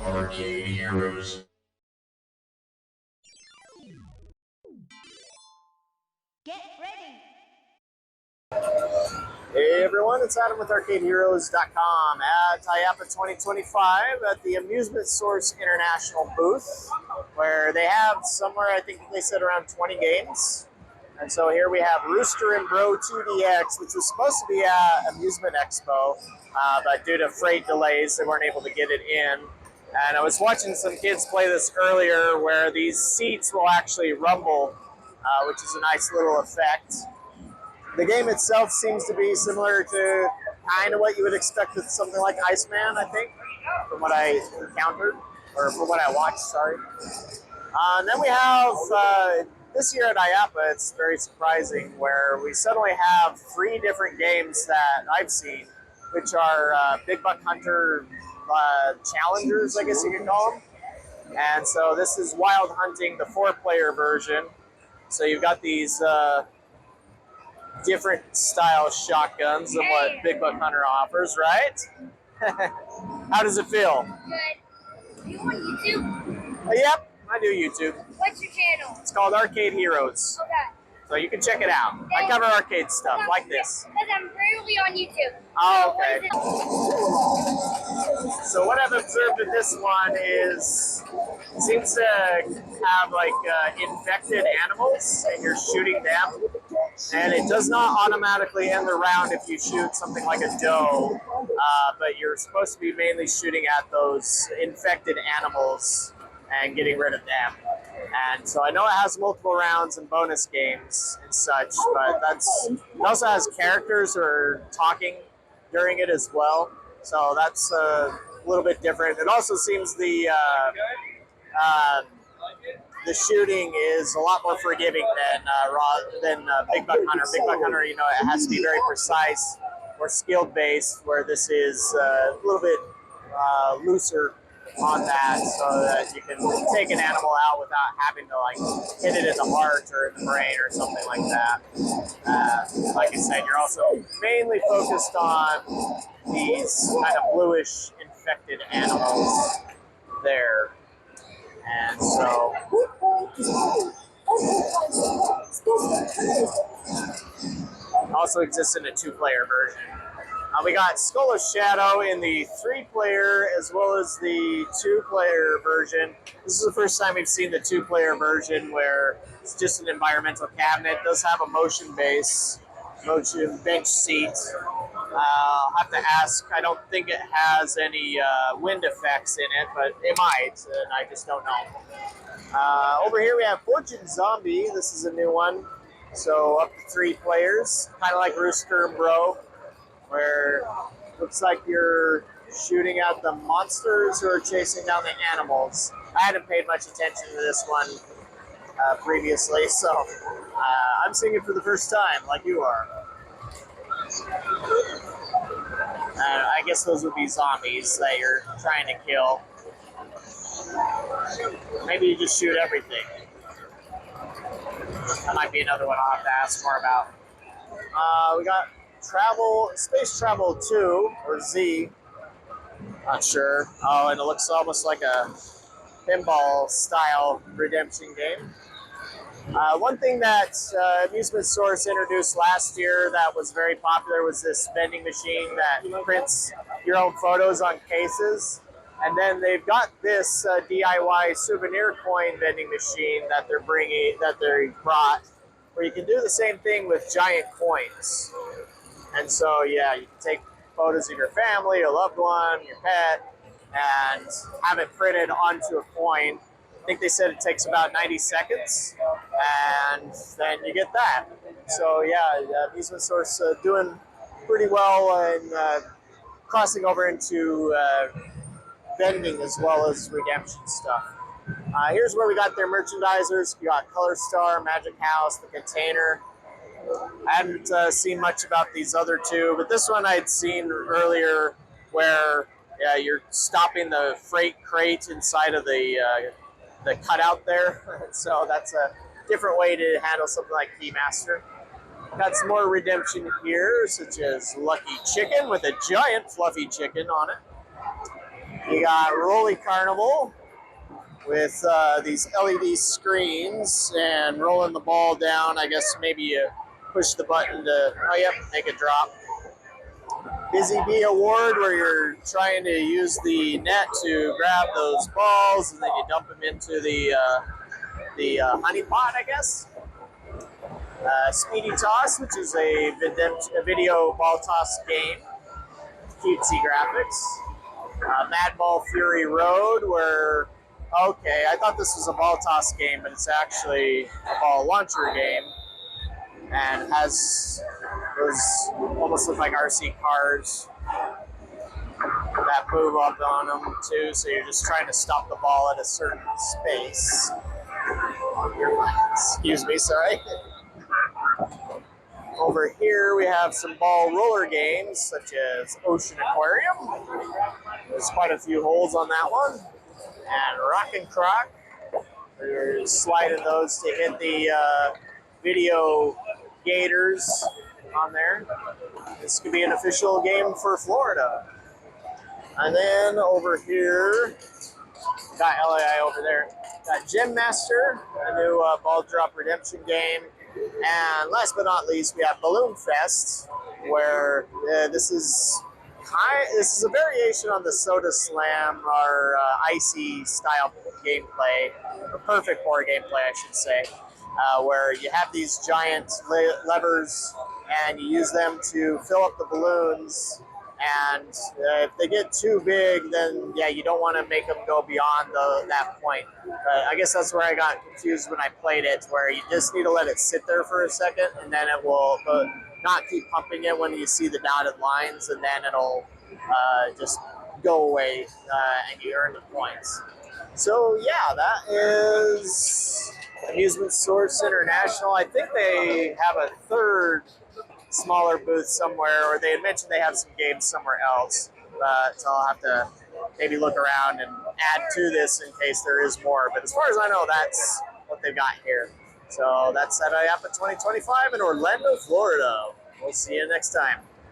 Arcade Heroes. Get ready! Hey everyone, it's Adam with ArcadeHeroes.com at IAAPA 2025 at the Amusement Source International booth, where they have somewhere, I think they said around 20 games. And so here we have Rooster N Bro 2DX, which was supposed to be at Amusement Expo, but due to freight delays, they weren't able to get it in. And I was watching some kids play this earlier, where these seats will actually rumble, which is a nice little effect. The game itself seems to be similar to kind of what you would expect with something like Iceman, I think, from what I encountered, or from what I watched, sorry. And then we have, this year at IAAPA, it's very surprising, where we suddenly have 3 different games that I've seen, which are Big Buck Hunter challengers, I guess you could call them. And so this is Wild Hunting, the 4-player version. So you've got these different style shotguns than what Big Buck Hunter offers, right? How does it feel? Good. You on YouTube? Yep, I do YouTube. What's your channel? It's called Arcade Heroes. Okay. So you can check it out. I cover arcade stuff like this. Because I'm rarely on YouTube. Oh, okay. So what I've observed with this one is it seems to have like infected animals, and you're shooting them. And it does not automatically end the round if you shoot something like a doe, but you're supposed to be mainly shooting at those infected animals and getting rid of them. And so I know it has multiple rounds and bonus games and such, but it also has characters who are talking during it as well. So that's a little bit different. It also seems the shooting is a lot more forgiving than Big Buck Hunter. Big Buck Hunter, you know, it has to be very precise or skill based, where this is a little bit looser on that, so that you can take an animal out without having to like hit it in the heart or in the brain or something like that. Like I said, you're also mainly focused on these kind of bluish infected animals there. And so also exists in a 2-player version. We got Skull of Shadow in the 3-player as well as the 2-player version. This is the first time we've seen the 2-player version, where it's just an environmental cabinet. It does have a motion bench seat. I'll have to ask. I don't think it has any wind effects in it, but it might, and I just don't know. Over here we have Fortune Zombie. This is a new one. So up to 3 players, kind of like Rooster N Bro, where it looks like you're shooting at the monsters who are chasing down the animals. I hadn't paid much attention to this one previously, so I'm seeing it for the first time, like you are. I guess those would be zombies that you're trying to kill. Maybe you just shoot everything. That might be another one I'll have to ask more about. We got Space Travel 2, or Z, not sure. Oh, and it looks almost like a pinball-style redemption game. One thing that Amusement Source introduced last year that was very popular was this vending machine that prints your own photos on cases. And then they've got this DIY souvenir coin vending machine that they brought, where you can do the same thing with giant coins. And so, yeah, you can take photos of your family, your loved one, your pet, and have it printed onto a coin. I think they said it takes about 90 seconds, and then you get that. So, yeah, Amusement Source doing pretty well in crossing over into vending as well as redemption stuff. Here's where we got their merchandisers. You got Color Star, Magic House, The Container. I hadn't seen much about these other 2, but this one I'd seen earlier, where you're stopping the freight crate inside of the cutout there. So that's a different way to handle something like Keymaster. Got some more redemption here, such as Lucky Chicken with a giant fluffy chicken on it. You got Rolly Carnival with these LED screens and rolling the ball down. I guess maybe you push the button to, oh yep, make it drop. Busy Bee Award, where you're trying to use the net to grab those balls and then you dump them into the honey pot, I guess. Speedy Toss, which is a video ball toss game, cutesy graphics. Madball Fury Road, where, okay, I thought this was a ball toss game, but it's actually a ball launcher game, and has those almost look like RC cars that move up on them too, so you're just trying to stop the ball at a certain space. Excuse me, sorry. Over here we have some ball roller games such as Ocean Aquarium. There's quite a few holes on that one. And Rock and Croc. You're sliding those to hit the video gators on there. This could be an official game for Florida. And then over here, got LAI over there. Got Gem Master, a new ball drop redemption game. And last but not least, we have Balloon Fest, where this is a variation on the Soda Slam, or icy style gameplay, or perfect pour gameplay, I should say, where you have these giant levers and you use them to fill up the balloons. And if they get too big, then yeah, you don't want to make them go beyond that point. I guess that's where I got confused when I played it, where you just need to let it sit there for a second, and then it will not keep pumping it when you see the dotted lines, and then it'll just go away, and you earn the points. So yeah, that is Amusement Source International. I think they have a third smaller booth somewhere, or they had mentioned they have some games somewhere else, so I'll have to maybe look around and add to this in case there is more. But as far as I know, that's what they've got here. So that's at IAAPA 2025 in Orlando, Florida. We'll see you next time.